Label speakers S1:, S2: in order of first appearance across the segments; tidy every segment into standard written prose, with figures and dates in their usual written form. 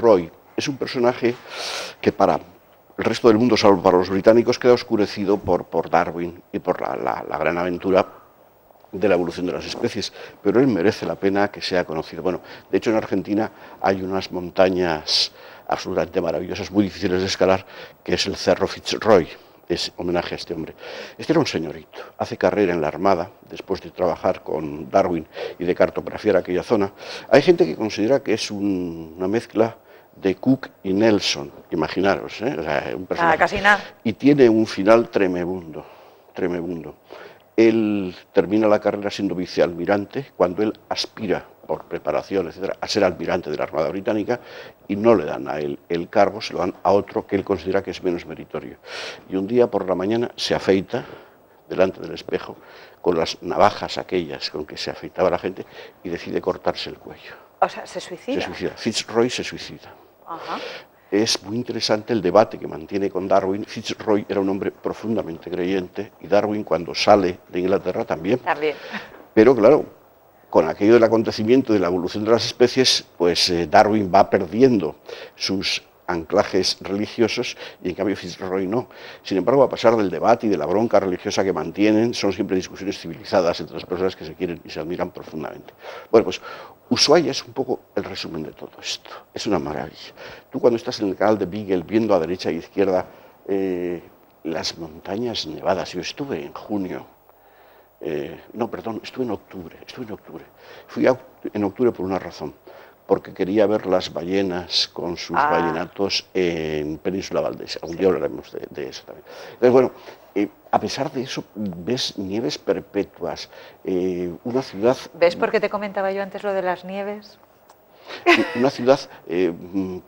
S1: Fitzroy es un personaje que para el resto del mundo, salvo para los británicos, queda oscurecido por Darwin y por la gran aventura de la evolución de las especies, pero él merece la pena que sea conocido. Bueno, de hecho en Argentina hay unas montañas absolutamente maravillosas, muy difíciles de escalar, que es el Cerro Fitzroy, es homenaje a este hombre. Este era un señorito, hace carrera en la Armada, después de trabajar con Darwin y de cartografiar aquella zona. Hay gente que considera que es una mezcla de Cook y Nelson, imaginaros, ¿eh? O sea, un personaje.
S2: Casi nada.
S1: Y tiene un final tremebundo, tremebundo. Él termina la carrera siendo vicealmirante cuando él aspira, por preparación, etcétera, a ser almirante de la Armada Británica y no le dan a él el cargo, se lo dan a otro que él considera que es menos meritorio. Y un día por la mañana se afeita delante del espejo con las navajas aquellas con que se afeitaba la gente y decide cortarse el cuello.
S2: O sea, se suicida.
S1: Se suicida. Fitzroy se suicida.
S2: Ajá.
S1: Es muy interesante el debate que mantiene con Darwin. Fitzroy era un hombre profundamente creyente y Darwin cuando sale de Inglaterra también.
S2: También.
S1: Pero claro, con aquello del acontecimiento de la evolución de las especies, pues Darwin va perdiendo sus anclajes religiosos y en cambio Fitzroy no. Sin embargo, a pesar del debate y de la bronca religiosa que mantienen, son siempre discusiones civilizadas entre las personas que se quieren y se admiran profundamente. Bueno, pues Ushuaia es un poco el resumen de todo esto. Es una maravilla. Tú cuando estás en el canal de Beagle viendo a derecha e izquierda las montañas nevadas, yo estuve en junio, estuve en octubre. Fui en octubre por una razón, porque quería ver las ballenas con sus ballenatos en Península Valdés. Algún día hablaremos de eso también. Entonces, bueno, a pesar de eso, ves nieves perpetuas, una ciudad...
S2: ¿Ves por qué te comentaba yo antes lo de las nieves?
S1: Una ciudad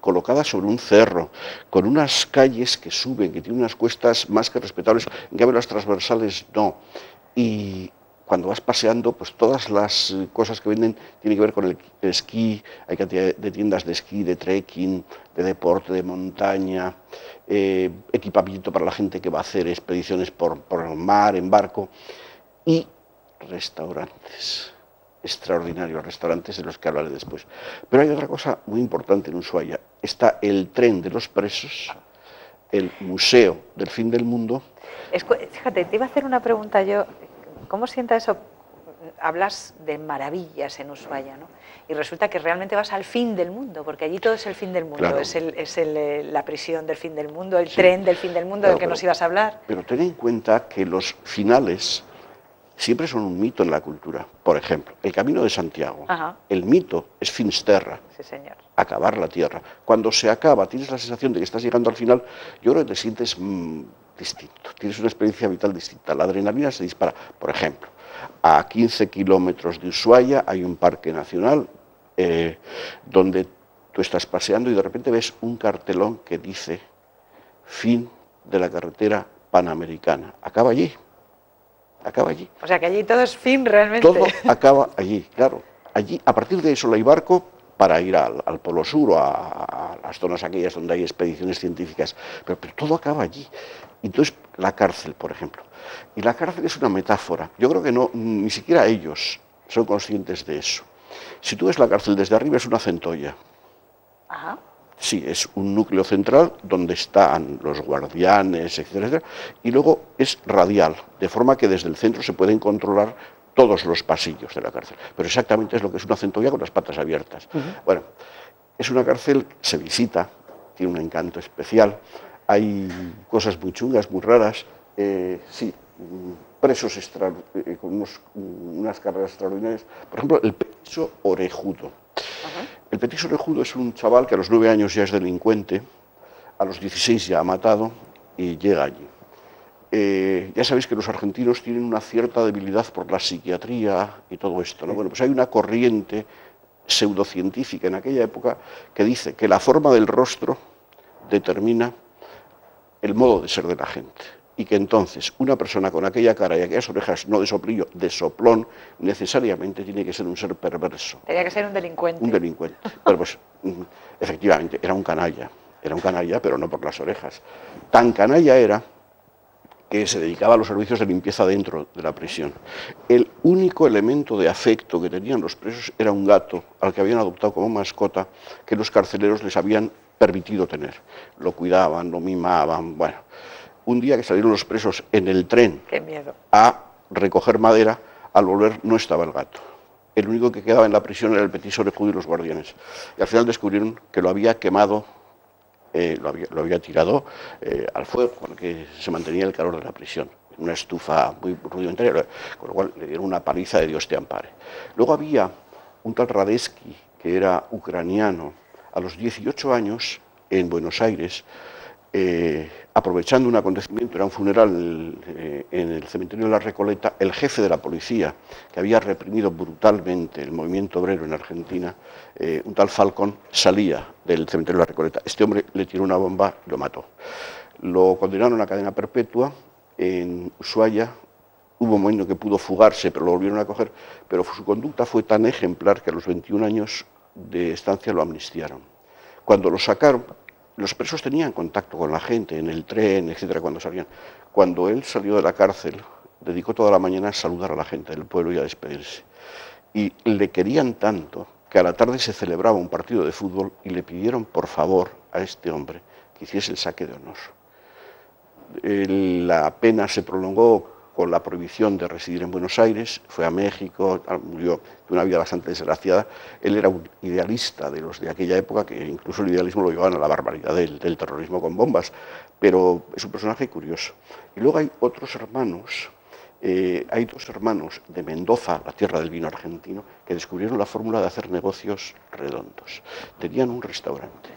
S1: colocada sobre un cerro, con unas calles que suben, que tienen unas cuestas más que respetables, en cambio las transversales no. Y cuando vas paseando, pues todas las cosas que venden tienen que ver con el esquí, hay cantidad de tiendas de esquí, de trekking, de deporte, de montaña, equipamiento para la gente que va a hacer expediciones por mar, en barco, y restaurantes, extraordinarios restaurantes de los que hablaré después. Pero hay otra cosa muy importante en Ushuaia, está el tren de los presos, el Museo del Fin del Mundo.
S2: Fíjate, te iba a hacer una pregunta yo. ¿Cómo sienta eso? Hablas de maravillas en Ushuaia, ¿no? Y resulta que realmente vas al fin del mundo, porque allí todo es el fin del mundo, claro. Es la prisión del fin del mundo, el tren del fin del mundo, claro, del que nos ibas a hablar.
S1: Pero ten en cuenta que los finales siempre son un mito en la cultura. Por ejemplo, el Camino de Santiago.
S2: Ajá.
S1: El mito es Finisterra.
S2: Sí, señor.
S1: Acabar la tierra. Cuando se acaba, tienes la sensación de que estás llegando al final, yo creo que te sientes distinto, tienes una experiencia vital distinta. La adrenalina se dispara. Por ejemplo, a 15 kilómetros de Ushuaia hay un parque nacional donde tú estás paseando y de repente ves un cartelón que dice fin de la carretera panamericana. Acaba allí. Acaba allí.
S2: O sea que allí todo es fin realmente.
S1: Todo acaba allí, claro. Allí, a partir de eso, hay barco para ir al Polo Sur o a las zonas aquellas donde hay expediciones científicas, pero todo acaba allí. Entonces, la cárcel, por ejemplo. Y la cárcel es una metáfora. Yo creo que ni siquiera ellos son conscientes de eso. Si tú ves la cárcel desde arriba, es una centolla.
S2: Ajá.
S1: Sí, es un núcleo central donde están los guardianes, etcétera, y luego es radial, de forma que desde el centro se pueden controlar todos los pasillos de la cárcel. Pero exactamente es lo que es una centolla con las patas abiertas. Bueno, es una cárcel, se visita, tiene un encanto especial, hay cosas muy chungas, muy raras, sí, presos con unas carreras extraordinarias. Por ejemplo, el petiso orejudo. El petiso orejudo es un chaval que a los 9 años ya es delincuente, a los 16 ya ha matado y llega allí. Ya sabéis que los argentinos tienen una cierta debilidad por la psiquiatría y todo esto, ¿no? Bueno, pues hay una corriente pseudocientífica en aquella época que dice que la forma del rostro determina el modo de ser de la gente y que entonces una persona con aquella cara y aquellas orejas, no de soplillo, de soplón, necesariamente tiene que ser un ser perverso.
S2: Tenía que ser un delincuente.
S1: Un delincuente. Pero pues, efectivamente, era un canalla, pero no por las orejas. Tan canalla era que se dedicaba a los servicios de limpieza dentro de la prisión. El único elemento de afecto que tenían los presos era un gato al que habían adoptado como mascota, que los carceleros les habían permitido tener. Lo cuidaban, lo mimaban, bueno. Un día que salieron los presos en el tren a recoger madera, al volver no estaba el gato. El único que quedaba en la prisión era el petit orejudo y los guardianes. Y al final descubrieron que lo había quemado, lo había tirado al fuego, con el que se mantenía el calor de la prisión. Una estufa muy rudimentaria, con lo cual le dieron una paliza de Dios te ampare. Luego había un tal Radetzky, que era ucraniano, a los 18 años, en Buenos Aires, aprovechando un acontecimiento, era un funeral en el cementerio de la Recoleta, el jefe de la policía, que había reprimido brutalmente el movimiento obrero en Argentina, un tal Falcón, salía del cementerio de la Recoleta. Este hombre le tiró una bomba y lo mató. Lo condenaron a cadena perpetua en Ushuaia. Hubo un momento en que pudo fugarse, pero lo volvieron a coger, pero su conducta fue tan ejemplar que a los 21 años de estancia lo amnistiaron. Cuando lo sacaron, los presos tenían contacto con la gente en el tren, etcétera, cuando salían. Cuando él salió de la cárcel, dedicó toda la mañana a saludar a la gente del pueblo y a despedirse. Y le querían tanto que a la tarde se celebraba un partido de fútbol y le pidieron por favor a este hombre que hiciese el saque de honor. La pena se prolongó con la prohibición de residir en Buenos Aires, fue a México, murió de una vida bastante desgraciada. Él era un idealista de los de aquella época, que incluso el idealismo lo llevaban a la barbaridad del terrorismo con bombas, pero es un personaje curioso. Y luego hay otros hermanos, hay dos hermanos de Mendoza, la tierra del vino argentino, que descubrieron la fórmula de hacer negocios redondos. Tenían un restaurante.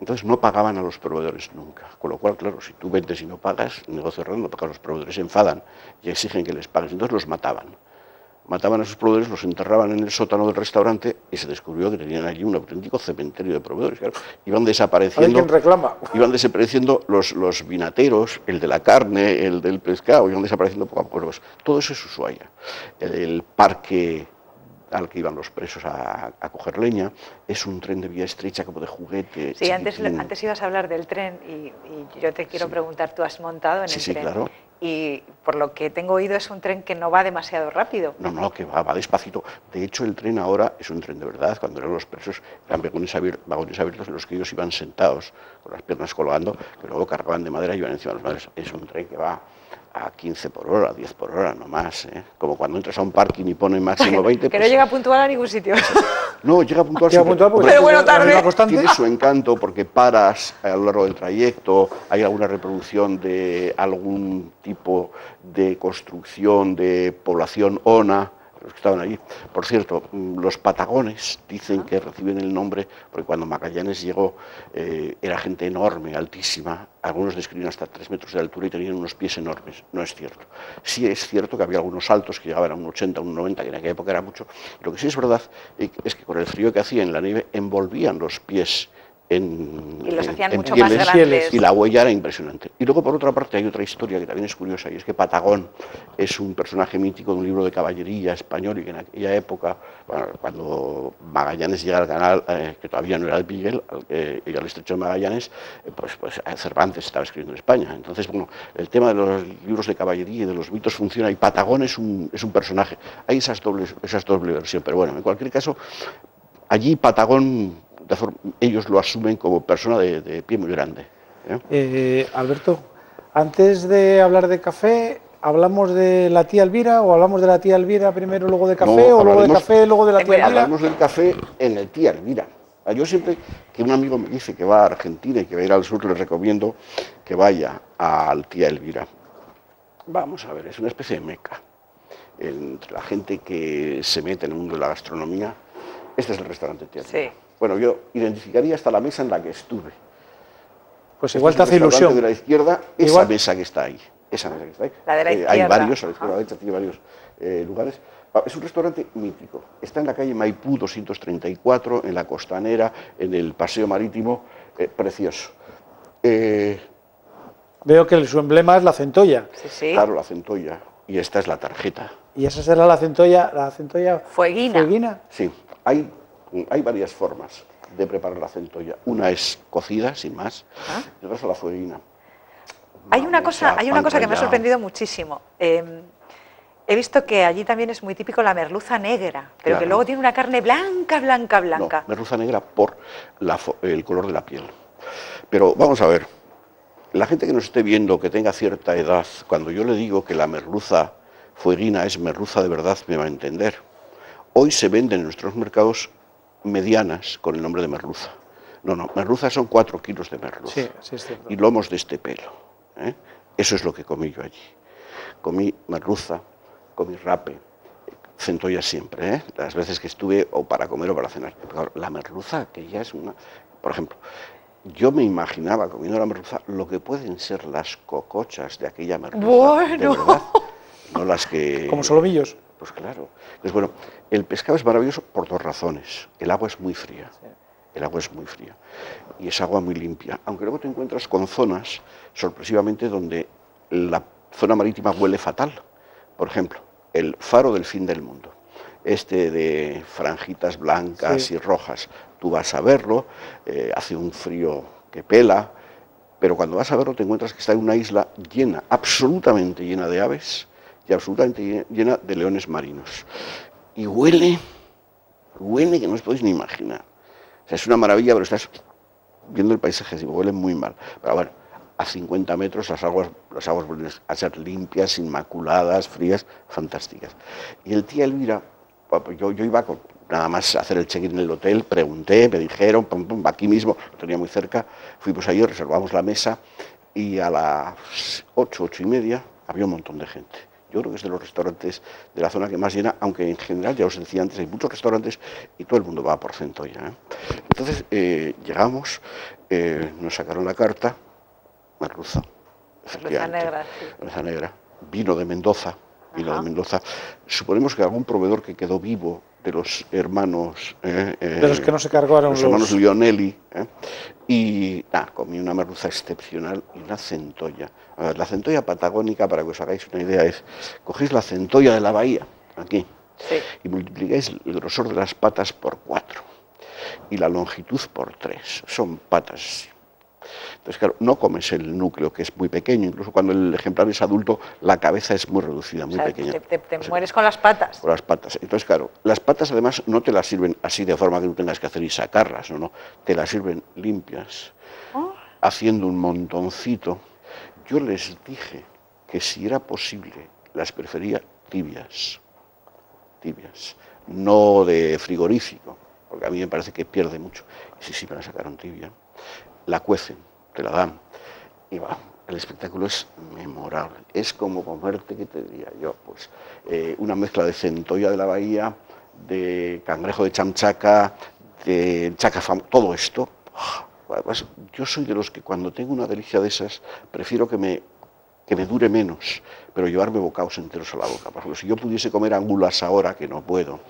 S1: Entonces no pagaban a los proveedores nunca, con lo cual, claro, si tú vendes y no pagas, el negocio redondo, porque los proveedores se enfadan y exigen que les pagues, entonces los mataban. Mataban a esos proveedores, los enterraban en el sótano del restaurante y se descubrió que tenían allí un auténtico cementerio de proveedores. Claro, iban desapareciendo.
S3: ¿Alguien reclama?
S1: Iban desapareciendo los vinateros, el de la carne, el del pescado, iban desapareciendo poco a poco. Todo eso es Ushuaia. El parque al que iban los presos a coger leña, es un tren de vía estrecha como de juguete.
S2: Sí, antes ibas a hablar del tren y yo te quiero preguntar, tú has montado en el tren.
S1: Sí, claro.
S2: Y por lo que tengo oído es un tren que no va demasiado rápido.
S1: No, que va despacito. De hecho, el tren ahora es un tren de verdad. Cuando eran los presos, eran vagones abiertos en los que ellos iban sentados, con las piernas colgando, que luego cargaban de madera y iban encima de las maderas. Es un tren que va a 15 por hora, 10 por hora, no más, ¿eh? Como cuando entras a un parking y pone máximo 20.
S2: Que pues, no llega puntual a ningún sitio.
S1: No, llega puntual.
S2: Pero bueno, tarde.
S1: Tiene su encanto porque paras a lo largo del trayecto, hay alguna reproducción de algún tipo de construcción de población ona, los que estaban allí. Por cierto, los patagones dicen que reciben el nombre porque cuando Magallanes llegó era gente enorme, altísima, algunos describen hasta 3 metros de altura y tenían unos pies enormes. No es cierto. Sí es cierto que había algunos saltos que llegaban a un 80, un 90, que en aquella época era mucho. Lo que sí es verdad es que con el frío que hacía en la nieve envolvían los pies
S2: y los hacían mucho más grandes.
S1: Y la huella era impresionante. Y luego, por otra parte, hay otra historia que también es curiosa, y es que Patagón es un personaje mítico de un libro de caballería español, y que en aquella época, bueno, cuando Magallanes llega al canal, que todavía no era el Beagle, y al estrecho de Magallanes, pues Cervantes estaba escribiendo en España. Entonces, bueno, el tema de los libros de caballería y de los mitos funciona, y Patagón es un personaje. Hay esas doble versiones, pero bueno, en cualquier caso, allí Patagón, ellos lo asumen como persona de pie muy grande.
S3: Alberto, antes de hablar de café, ¿hablamos de la tía Elvira o hablamos de la tía Elvira primero, luego de café, o luego de café, luego de la tía Elvira?
S1: Hablamos del café en el tía Elvira. Yo siempre que un amigo me dice que va a Argentina y que va a ir al sur, le recomiendo que vaya al tía Elvira. Vamos a ver, es una especie de meca. Entre la gente que se mete en el mundo de la gastronomía, este es el restaurante tía Elvira. Sí. Bueno, yo identificaría hasta la mesa en la que estuve.
S3: Pues igual te hace ilusión.
S1: De la izquierda, esa mesa que está ahí. Esa mesa que está ahí.
S2: La de la izquierda.
S1: Hay varios, a la izquierda, a la derecha tiene varios lugares. Es un restaurante mítico. Está en la calle Maipú 234, en la Costanera, en el Paseo Marítimo. Precioso.
S3: Veo que su emblema es la centolla.
S2: Sí, sí.
S1: Claro, la centolla. Y esta es la tarjeta.
S3: ¿Y esa será la centolla
S2: fueguina?
S1: Sí. Hay varias formas de preparar la centolla. Una es cocida, sin más, y otra es a la fueguina.
S2: Hay una cosa que me ha
S1: rallado.
S2: sorprendido muchísimo. He visto que allí también es muy típico la merluza negra, pero que
S1: Claro.
S2: luego tiene una carne blanca, blanca,
S1: No,
S2: blanca.
S1: merluza negra por el color de la piel. Pero vamos a ver, la gente que nos esté viendo, que tenga cierta edad, cuando yo le digo que la merluza fueguina es merluza de verdad, me va a entender. Hoy se venden en nuestros mercados medianas con el nombre de merluza. No, merluza son 4 kilos de merluza.
S3: Sí, sí es cierto.
S1: Y lomos de este pelo. ¿eh? Eso es lo que comí yo allí. Comí merluza, comí rape, centolla siempre, las veces que estuve o para comer o para cenar. Pero la merluza, que ya es una... Por ejemplo, yo me imaginaba comiendo la merluza lo que pueden ser las cocochas de aquella merluza.
S2: Bueno.
S1: De verdad. No las que...
S3: Como solomillos.
S1: Pues claro. Entonces, bueno, el pescado es maravilloso por 2 razones. El agua es muy fría.
S3: Sí.
S1: El agua es muy fría. Y es agua muy limpia. Aunque luego te encuentras con zonas, sorpresivamente, donde la zona marítima huele fatal. Por ejemplo, el faro del fin del mundo. Este de franjitas blancas y rojas. Tú vas a verlo, hace un frío que pela, pero cuando vas a verlo te encuentras que está en una isla llena, absolutamente llena de aves y absolutamente llena de leones marinos. Y huele que no os podéis ni imaginar. O sea, es una maravilla, pero estás viendo el paisaje, así, huele muy mal. Pero bueno, a 50 metros las aguas vuelven a ser limpias, inmaculadas, frías, fantásticas. Y el tía Elvira, yo iba con, nada más hacer el check-in en el hotel, pregunté, me dijeron, aquí mismo, lo tenía muy cerca, fuimos allí, reservamos la mesa y a las 8:30 había un montón de gente. Yo creo que es de los restaurantes de la zona que más llena, aunque en general, ya os decía antes, hay muchos restaurantes y todo el mundo va por centolla. Entonces llegamos, nos sacaron la carta, merluza, efectivamente,
S2: negra, sí.
S1: merluza negra, vino de Mendoza, suponemos que algún proveedor que quedó vivo de los hermanos...
S3: de los que no se cargaron
S1: los hermanos Lionelli, y nada, comí una merluza excepcional y una centolla. A ver, la centolla patagónica, para que os hagáis una idea, es, cogéis la centolla de la bahía, aquí,
S2: Sí.
S1: y multiplicáis el grosor de las patas por 4 y la longitud por 3. Son patas. Entonces, claro, no comes el núcleo, que es muy pequeño, incluso cuando el ejemplar es adulto, la cabeza es muy reducida, muy pequeña.
S2: Te mueres con las patas.
S1: Con las patas. Entonces, claro, las patas además no te las sirven así de forma que tú tengas que hacer y sacarlas, no, te las sirven limpias, haciendo un montoncito. Yo les dije que si era posible, las prefería tibias, no de frigorífico, porque a mí me parece que pierde mucho. Y sí, me la sacaron tibia, la cuecen, te la dan, y va. El espectáculo es memorable. Es como comerte, ¿qué te diría yo? Pues una mezcla de centolla de la bahía, de cangrejo de chamchaca, de chacafam, todo esto. Pues, yo soy de los que cuando tengo una delicia de esas, prefiero que me dure menos, pero llevarme bocados enteros a la boca. Por ejemplo, si yo pudiese comer angulas ahora, que no puedo,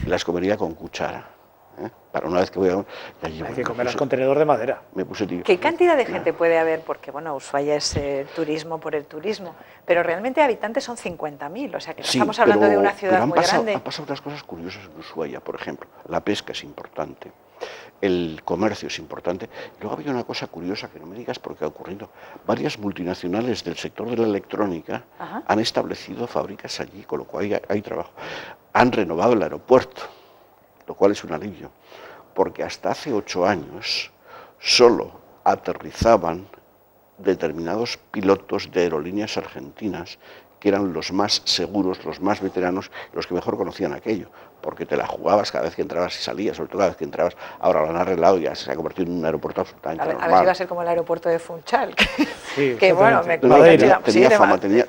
S1: las comería con cuchara. Para una vez que voy a...
S3: Hay que comerlas con tenedor de madera.
S1: Me puse tío.
S2: ¿Qué cantidad de gente puede haber? Porque, bueno, Ushuaia es turismo por el turismo, pero realmente habitantes son 50.000, o sea que no estamos hablando de una ciudad muy grande.
S1: Han pasado otras cosas curiosas en Ushuaia, por ejemplo. La pesca es importante, el comercio es importante. Luego había una cosa curiosa, que no me digas por qué ha ocurrido. Varias multinacionales del sector de la electrónica han establecido fábricas allí, con lo cual hay trabajo. Han renovado el aeropuerto, lo cual es un alivio, porque hasta hace 8 años solo aterrizaban determinados pilotos de aerolíneas argentinas, que eran los más seguros, los más veteranos, los que mejor conocían aquello, porque te la jugabas cada vez que entrabas y salías, sobre todo cada vez que entrabas. Ahora lo han arreglado y ya se ha convertido en un aeropuerto absolutamente normal.
S2: A ver si va a ser como el aeropuerto de Funchal,
S3: sí,
S2: que bueno,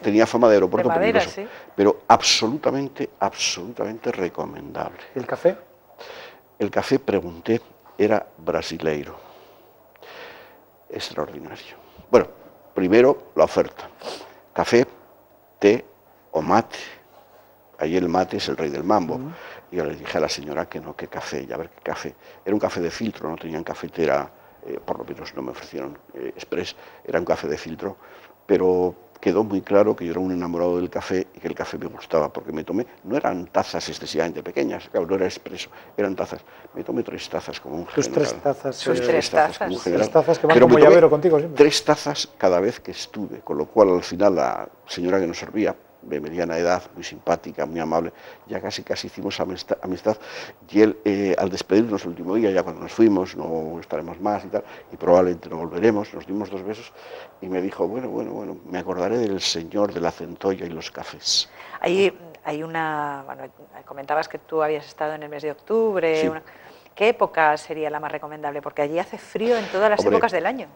S1: tenía fama de aeropuerto
S2: de madera,
S1: peligroso, pero absolutamente recomendable.
S3: ¿Y el café?
S1: El café, pregunté, era brasileiro. Extraordinario. Bueno, primero la oferta. Café, té o mate. Ahí el mate es el rey del mambo. Y yo le dije a la señora que no, que café, ya ver qué café. Era un café de filtro, no tenían cafetera, por lo menos no me ofrecieron express, era un café de filtro, pero quedó muy claro que yo era un enamorado del café y que el café me gustaba, porque me tomé, no eran tazas excesivamente pequeñas, claro, no era expreso, eran tazas. Me tomé 3 tazas como un
S3: Tus
S1: general.
S3: 3 tazas.
S2: Sus 3 tazas.
S1: Como un
S3: 3
S1: general.
S3: tazas que van
S1: Pero
S3: como
S1: me tomé
S3: llavero contigo siempre.
S1: 3 tazas cada vez que estuve, con lo cual al final la señora que nos servía, de mediana edad, muy simpática, muy amable, ya casi hicimos amistad, y él al despedirnos el último día, ya cuando nos fuimos, no estaremos más y tal, y probablemente no volveremos, nos dimos 2 besos, y me dijo, bueno, me acordaré del señor de la centolla y los cafés.
S2: Hay una, bueno, comentabas que tú habías estado en el mes de octubre,
S1: Sí.
S2: ¿qué época sería la más recomendable? Porque allí hace frío en todas las
S1: Hombre,
S2: épocas del año.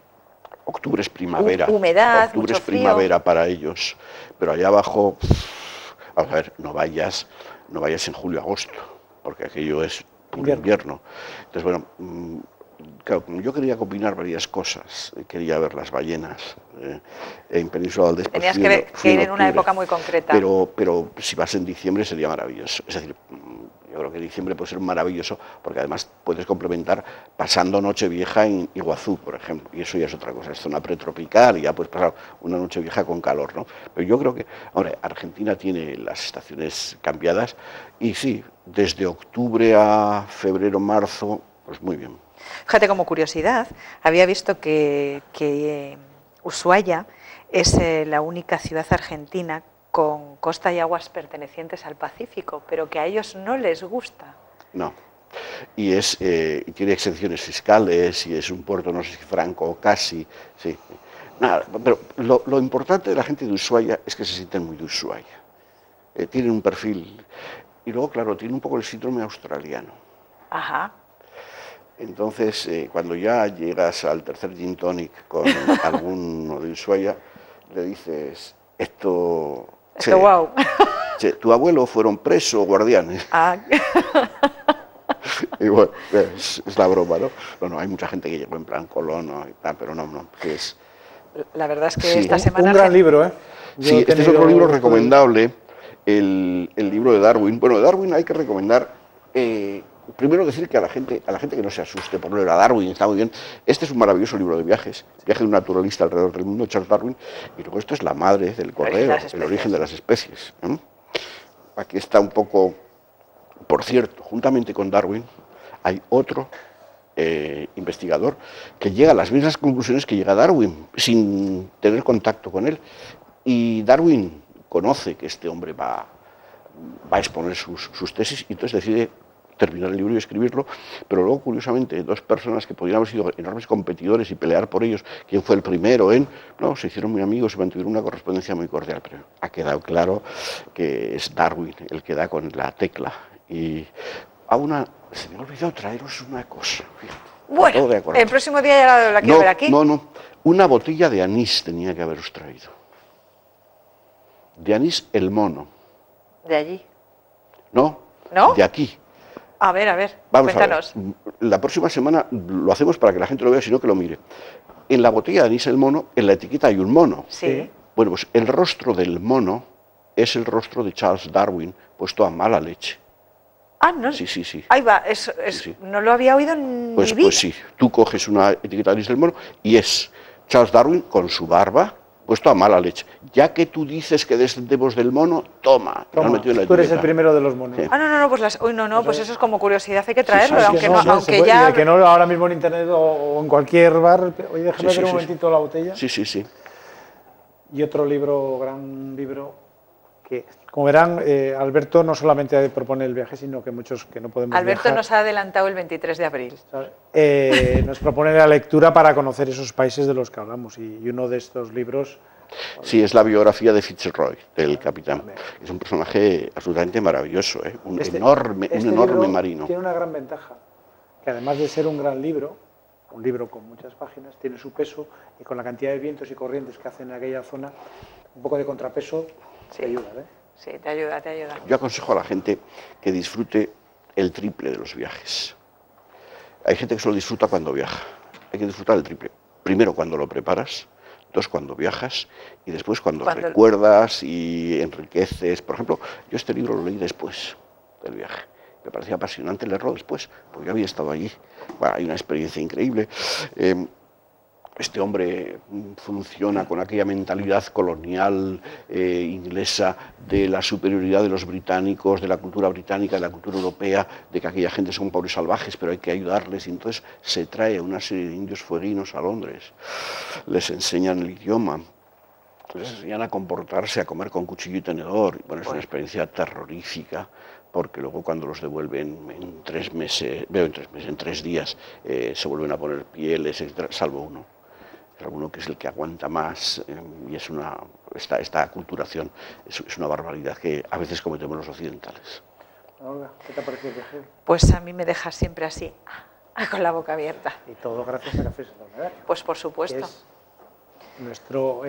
S1: Octubre es primavera.
S2: Humedad,
S1: Octubre
S2: mucho
S1: es primavera para ellos. Pero allá abajo, vamos a ver, no vayas en julio, agosto, porque aquello es puro invierno. Entonces, bueno, claro, yo quería combinar varias cosas. Quería ver las ballenas en Península del Valdés.
S2: Tenías que ir en una época muy concreta.
S1: Pero si vas en diciembre sería maravilloso. Es decir, yo creo que diciembre puede ser maravilloso porque además puedes complementar pasando Nochevieja en Iguazú, por ejemplo, y eso ya es otra cosa, es zona pretropical y ya puedes pasar una Nochevieja con calor, ¿no? Pero yo creo que, hombre, Argentina tiene las estaciones cambiadas y sí, desde octubre a febrero, marzo, pues muy bien.
S2: Fíjate, como curiosidad, había visto que Ushuaia es la única ciudad argentina con costa y aguas pertenecientes al Pacífico, pero que a ellos no les gusta.
S1: No. Y tiene exenciones fiscales y es un puerto, no sé si franco o casi, sí. Nada, pero lo importante de la gente de Ushuaia es que se sienten muy de Ushuaia. Tienen un perfil, y luego, claro, tienen un poco el síndrome australiano.
S2: Ajá.
S1: Entonces, cuando ya llegas al tercer gin tonic con alguno de Ushuaia, le dices, esto
S2: wow.
S1: Che, tu abuelo fueron presos o guardianes.
S2: Ah.
S1: Y bueno, es la broma, ¿no? Bueno, hay mucha gente que llegó en plan colono y tal, pero no, que es...
S2: La verdad es que
S1: sí.
S2: esta semana...
S3: Un gran libro, ¿eh?
S1: Sí, este es otro libro recomendable, el libro de Darwin. Bueno, de Darwin hay que recomendar... primero decir que a la gente que no se asuste por leer a Darwin, está muy bien. Este es un maravilloso libro de viajes, viaje de un naturalista alrededor del mundo, Charles Darwin, y luego esto es La madre del correo, el origen de las especies. Aquí está un poco, por cierto, juntamente con Darwin, hay otro investigador que llega a las mismas conclusiones que llega Darwin, sin tener contacto con él. Y Darwin conoce que este hombre va a exponer sus tesis y entonces decide terminar el libro y escribirlo, pero luego, curiosamente, 2 personas que podrían haber sido enormes competidores y pelear por ellos, quién fue el primero se hicieron muy amigos y mantuvieron una correspondencia muy cordial, pero ha quedado claro que es Darwin el que da con la tecla. Y se me ha olvidado traeros una cosa.
S2: Bueno, el próximo día ya la quiero ver aquí.
S1: No, una botella de anís tenía que haberos traído. De anís el mono.
S2: ¿De allí?
S1: No,
S2: ¿no?
S1: De aquí.
S2: A ver,
S1: Vamos
S2: cuéntanos.
S1: A ver. La próxima semana lo hacemos para que la gente lo vea, sino que lo mire. En la botella de anís el mono, en la etiqueta hay un mono.
S2: Sí.
S1: Bueno, pues el rostro del mono es el rostro de Charles Darwin, puesto a mala leche.
S2: Ah, no.
S1: Sí.
S2: Ahí va,
S1: Sí.
S2: no lo había oído ni
S1: Pues sí, tú coges una etiqueta de anís del mono y es Charles Darwin con su barba, puesto a mala leche. Ya que tú dices que descendemos del mono, toma.
S3: Tú eres el primero de los monos.
S1: Sí.
S2: Ah, no, pues eso es como curiosidad, hay que traerlo,
S1: sí,
S2: aunque ya...
S3: Y que no ahora mismo en internet o en cualquier bar, oye, déjame ver un momentito la botella.
S1: Sí.
S3: Y otro libro, gran libro, que, como verán, Alberto no solamente propone el viaje, sino que muchos que no podemos
S2: Alberto
S3: viajar,
S2: nos ha adelantado el 23 de abril.
S3: Nos propone la lectura para conocer esos países de los que hablamos. Y uno de estos libros...
S1: Sí, es la biografía de Fitzroy, del capitán. Es un personaje absolutamente maravilloso, un enorme marino.
S3: Tiene una gran ventaja, que además de ser un gran libro, un libro con muchas páginas, tiene su peso y con la cantidad de vientos y corrientes que hacen en aquella zona, un poco de contrapeso te ayuda, ¿eh?
S2: Sí, te ayuda.
S1: Yo aconsejo a la gente que disfrute el triple de los viajes. Hay gente que solo disfruta cuando viaja. Hay que disfrutar el triple. Primero cuando lo preparas, 2 cuando viajas y después cuando recuerdas y enriqueces. Por ejemplo, yo este libro lo leí después del viaje. Me parecía apasionante leerlo después, porque yo había estado allí. Bueno, hay una experiencia increíble. este hombre funciona con aquella mentalidad colonial inglesa de la superioridad de los británicos, de la cultura británica, de la cultura europea, de que aquella gente son pobres salvajes, pero hay que ayudarles. Y entonces se trae a una serie de indios fueguinos a Londres, les enseñan el idioma, les enseñan a comportarse, a comer con cuchillo y tenedor. Bueno, es una experiencia terrorífica, porque luego cuando los devuelven en 3 meses, en 3 días, se vuelven a poner pieles, etcétera, salvo uno. Alguno que es el que aguanta más, y es esta aculturación es una barbaridad que a veces cometemos los occidentales.
S3: Olga, ¿qué te ha parecido el viaje?
S2: Pues a mí me deja siempre así, con la boca abierta.
S3: Y todo gracias a Cafés El Dromedario.
S2: Pues por supuesto.
S3: Es nuestro,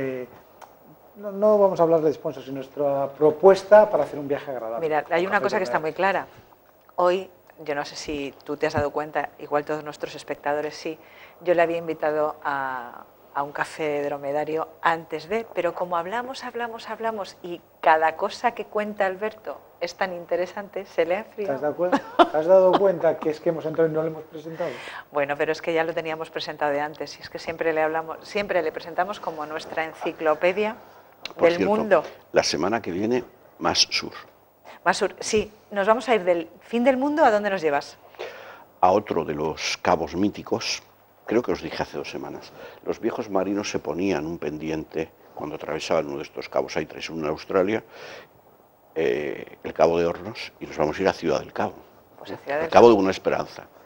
S3: no vamos a hablar de sponsors, sino nuestra propuesta para hacer un viaje agradable.
S2: Mira, hay una cosa que está muy clara. Hoy, yo no sé si tú te has dado cuenta, igual todos nuestros espectadores sí, yo le había invitado a un café dromedario antes de, pero como hablamos y cada cosa que cuenta Alberto es tan interesante, se le ha enfriado.
S3: ¿Te has dado cuenta que es que hemos entrado y no lo hemos presentado?
S2: Bueno, pero es que ya lo teníamos presentado de antes y es que siempre le presentamos como nuestra enciclopedia del
S1: cierto,
S2: mundo.
S1: La semana que viene, más sur.
S2: Más sur, sí, nos vamos a ir del fin del mundo, ¿a dónde nos llevas?
S1: A otro de los cabos míticos. Creo que os dije hace 2 semanas, los viejos marinos se ponían un pendiente cuando atravesaban uno de estos cabos. Hay 3, uno en Australia, el Cabo de Hornos, y nos vamos a ir a Ciudad del Cabo,
S2: Pues a Ciudad del
S1: el Cabo de Buena Esperanza.